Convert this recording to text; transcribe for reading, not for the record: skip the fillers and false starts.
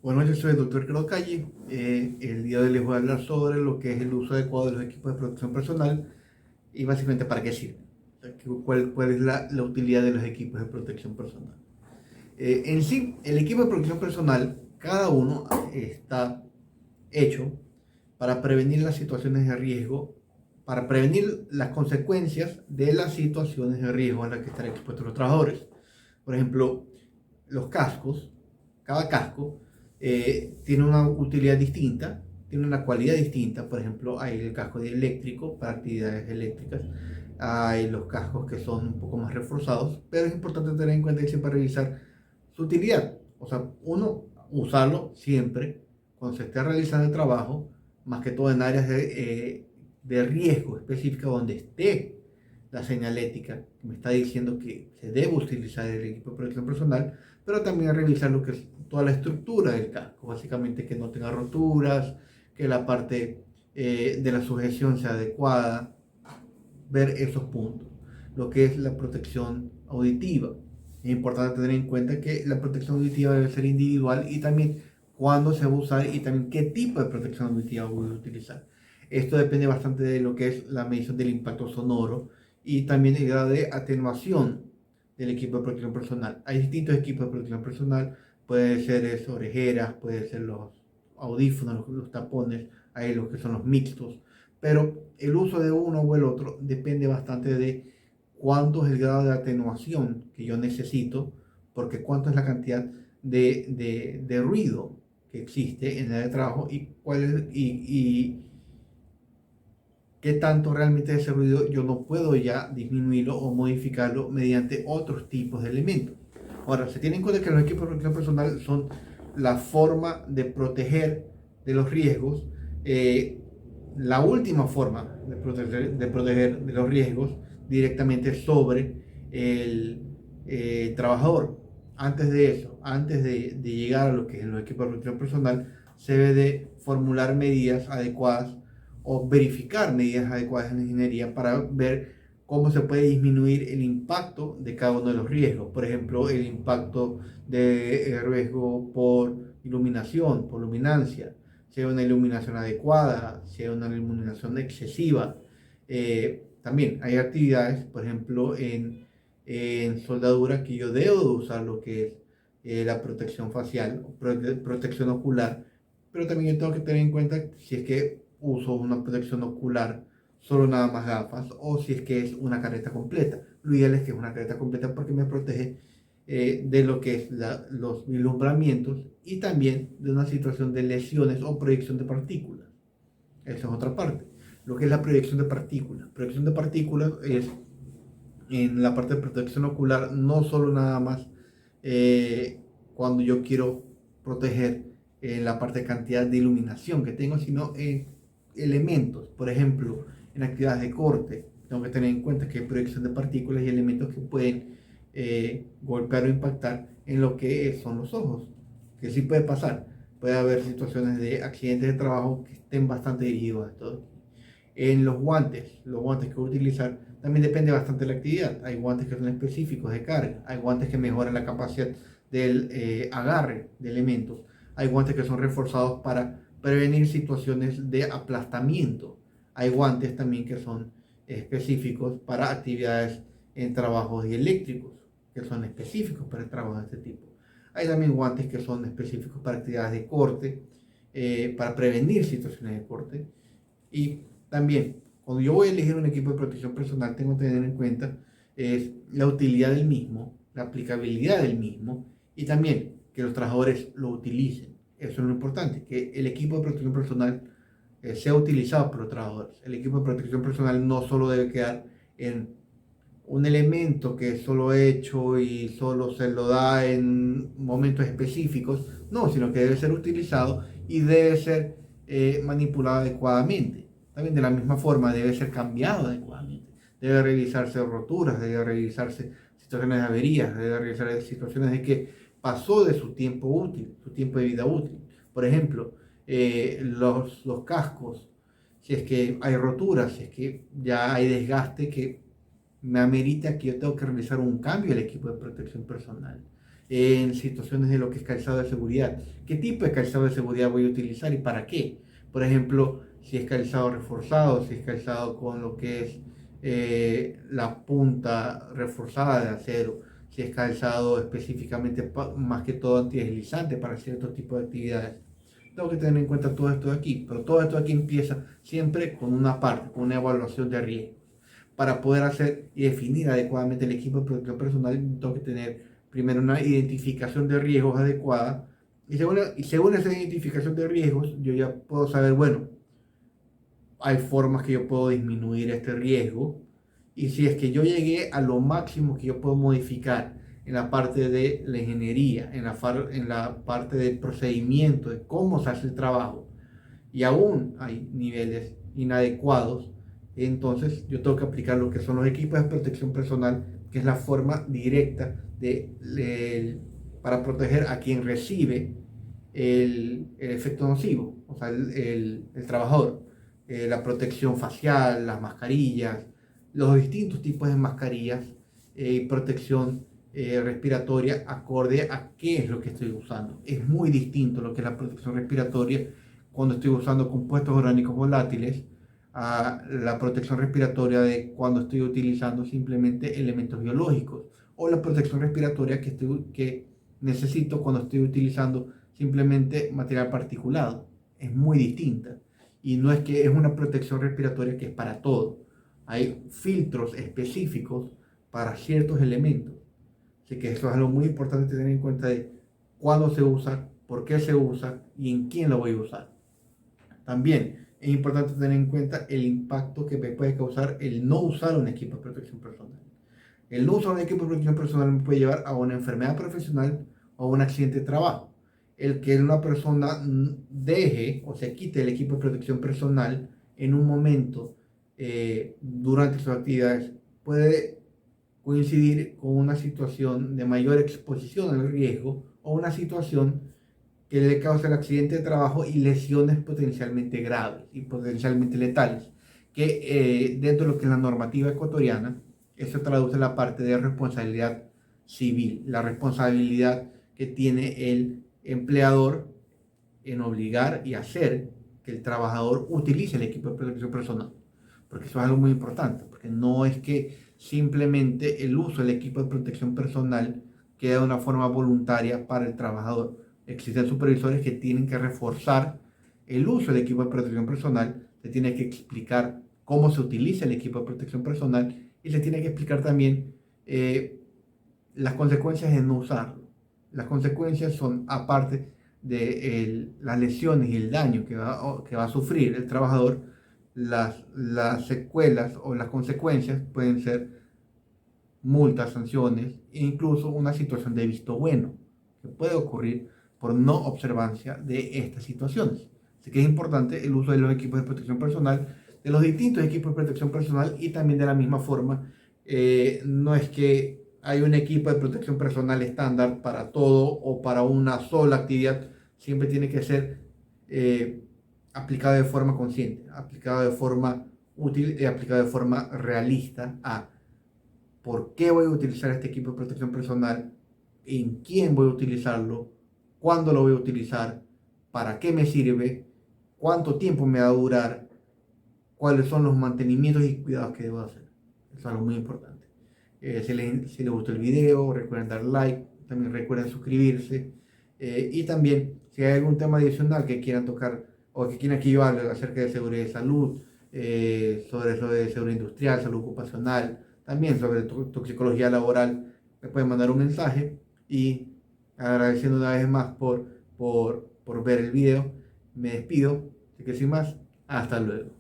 Bueno, yo soy el doctor Carlos Calle. El día de hoy les voy a hablar sobre lo que es el uso adecuado de los equipos de protección personal y básicamente para qué sirven. O sea, cuál es la utilidad de los equipos de protección personal. En sí, el equipo de protección personal, cada uno está hecho para prevenir las situaciones de riesgo, para prevenir las consecuencias de las situaciones de riesgo a las que están expuestos los trabajadores. Por ejemplo, los cascos, cada casco tiene una utilidad distinta, tiene una cualidad distinta. Por ejemplo, hay el casco de eléctrico para actividades eléctricas, hay los cascos que son un poco más reforzados, pero es importante tener en cuenta y siempre revisar su utilidad. O sea, uno, usarlo siempre cuando se esté realizando el trabajo, más que todo en áreas de riesgo específica donde esté la señalética que me está diciendo que se debe utilizar el equipo de protección personal, pero también revisar lo que es toda la estructura del casco, básicamente que no tenga roturas, que la parte de la sujeción sea adecuada, ver esos puntos. Lo que es la protección auditiva. Es importante tener en cuenta que la protección auditiva debe ser individual y también cuándo se va a usar y también qué tipo de protección auditiva voy a utilizar. Esto depende bastante de lo que es la medición del impacto sonoro y también el grado de atenuación del equipo de protección personal. Hay distintos equipos de protección personal, puede ser orejeras, puede ser los audífonos, los tapones, hay los que son los mixtos, pero el uso de uno o el otro depende bastante de cuánto es el grado de atenuación que yo necesito, porque cuánto es la cantidad de ruido que existe en el área de trabajo y y qué tanto realmente ese ruido yo no puedo ya disminuirlo o modificarlo mediante otros tipos de elementos. Ahora, se tiene en cuenta que los equipos de protección personal son la forma de proteger de los riesgos, la última forma de proteger de los riesgos directamente sobre el trabajador. Antes de eso, antes de llegar a lo que es los equipos de protección personal, se debe de formular medidas adecuadas o verificar medidas adecuadas en la ingeniería para ver cómo se puede disminuir el impacto de cada uno de los riesgos. Por ejemplo, el impacto de riesgo por iluminación, por luminancia, sea una iluminación adecuada, sea una iluminación excesiva. También hay actividades, por ejemplo, en soldadura que yo debo de usar lo que es la protección facial, protección ocular, pero también yo tengo que tener en cuenta si es que uso una protección ocular, solo nada más gafas, o si es que es una careta completa. Lo ideal es que es una careta completa porque me protege de lo que es los vislumbramientos y también de una situación de lesiones o proyección de partículas. Esa es otra parte. Lo que es la proyección de partículas. Proyección de partículas es en la parte de protección ocular, no solo nada más cuando yo quiero proteger la parte de cantidad de iluminación que tengo, sino elementos. Por ejemplo, en actividades de corte, tengo que tener en cuenta que hay proyección de partículas y elementos que pueden golpear o impactar en lo que son los ojos, que sí puede pasar. Puede haber situaciones de accidentes de trabajo que estén bastante dirigidos a esto. En los guantes que voy a utilizar, también depende bastante de la actividad. Hay guantes que son específicos de carga, hay guantes que mejoran la capacidad del agarre de elementos, hay guantes que son reforzados para prevenir situaciones de aplastamiento, hay guantes también que son específicos para actividades en trabajos eléctricos, que son específicos para trabajos de este tipo. Hay también guantes que son específicos para actividades de corte, para prevenir situaciones de corte. Y también, cuando yo voy a elegir un equipo de protección personal, tengo que tener en cuenta es la utilidad del mismo, la aplicabilidad del mismo y también que los trabajadores lo utilicen. Eso es lo importante, que el equipo de protección personal sea utilizado por los trabajadores. El equipo de protección personal no solo debe quedar en un elemento que es solo hecho y solo se lo da en momentos específicos, no, sino que debe ser utilizado y debe ser manipulado adecuadamente. También de la misma forma debe ser cambiado adecuadamente. Debe revisarse roturas, debe revisarse situaciones de averías, debe revisar situaciones de que pasó de su tiempo útil, su tiempo de vida útil. Por ejemplo, los cascos, si es que hay roturas, si es que ya hay desgaste que me amerita que yo tengo que realizar un cambio al equipo de protección personal. en situaciones de lo que es calzado de seguridad. ¿Qué tipo de calzado de seguridad voy a utilizar y para qué? Por ejemplo, si es calzado reforzado, si es calzado con lo que es la punta reforzada de acero, si es calzado específicamente más que todo antideslizante para cierto tipo de actividades. Tengo que tener en cuenta todo esto de aquí, pero todo esto de aquí empieza siempre con una parte, con una evaluación de riesgo. Para poder hacer y definir adecuadamente el equipo de protección personal, tengo que tener primero una identificación de riesgos adecuada y según esa identificación de riesgos, yo ya puedo saber, bueno, hay formas que yo puedo disminuir este riesgo y si es que yo llegué a lo máximo que yo puedo modificar en la parte de la ingeniería, en la parte del procedimiento, de cómo se hace el trabajo, y aún hay niveles inadecuados, entonces yo tengo que aplicar lo que son los equipos de protección personal, que es la forma directa para proteger a quien recibe el efecto nocivo, o sea, el trabajador. La protección facial, las mascarillas, los distintos tipos de mascarillas y protección respiratoria acorde a qué es lo que estoy usando. Es muy distinto lo que es la protección respiratoria cuando estoy usando compuestos orgánicos volátiles a la protección respiratoria de cuando estoy utilizando simplemente elementos biológicos o la protección respiratoria que necesito cuando estoy utilizando simplemente material particulado. Es muy distinta y no es que es una protección respiratoria que es para todo. Hay filtros específicos para ciertos elementos. Así que eso es algo muy importante tener en cuenta de cuándo se usa, por qué se usa y en quién lo voy a usar. También es importante tener en cuenta el impacto que me puede causar el no usar un equipo de protección personal. El no usar un equipo de protección personal me puede llevar a una enfermedad profesional o a un accidente de trabajo. El que una persona deje o se quite el equipo de protección personal en un momento durante sus actividades puede coincidir con una situación de mayor exposición al riesgo o una situación que le causa el accidente de trabajo y lesiones potencialmente graves y potencialmente letales, que dentro de lo que es la normativa ecuatoriana, eso traduce en la parte de responsabilidad civil, la responsabilidad que tiene el empleador en obligar y hacer que el trabajador utilice el equipo de protección personal, porque eso es algo muy importante, porque no es que simplemente el uso del equipo de protección personal queda de una forma voluntaria para el trabajador. Existen supervisores que tienen que reforzar el uso del equipo de protección personal, se tiene que explicar cómo se utiliza el equipo de protección personal y se tiene que explicar también las consecuencias de no usarlo. Las consecuencias son, aparte de las lesiones y el daño que va a sufrir el trabajador, las secuelas o las consecuencias pueden ser multas, sanciones e incluso una situación de visto bueno que puede ocurrir por no observancia de estas situaciones. Así que es importante el uso de los equipos de protección personal, de los distintos equipos de protección personal y también de la misma forma, no es que hay un equipo de protección personal estándar para todo o para una sola actividad, siempre tiene que ser aplicado de forma consciente, aplicado de forma útil y aplicado de forma realista a por qué voy a utilizar este equipo de protección personal, en quién voy a utilizarlo, cuándo lo voy a utilizar, para qué me sirve, cuánto tiempo me va a durar, cuáles son los mantenimientos y cuidados que debo hacer. Eso es algo muy importante. Si les gustó el video, recuerden dar like, también recuerden suscribirse y también si hay algún tema adicional que quieran tocar o que quieran que yo hable acerca de seguridad y salud, sobre eso de seguridad industrial, salud ocupacional, también sobre toxicología laboral, me pueden mandar un mensaje y agradeciendo una vez más por ver el video, me despido, así que sin más, hasta luego.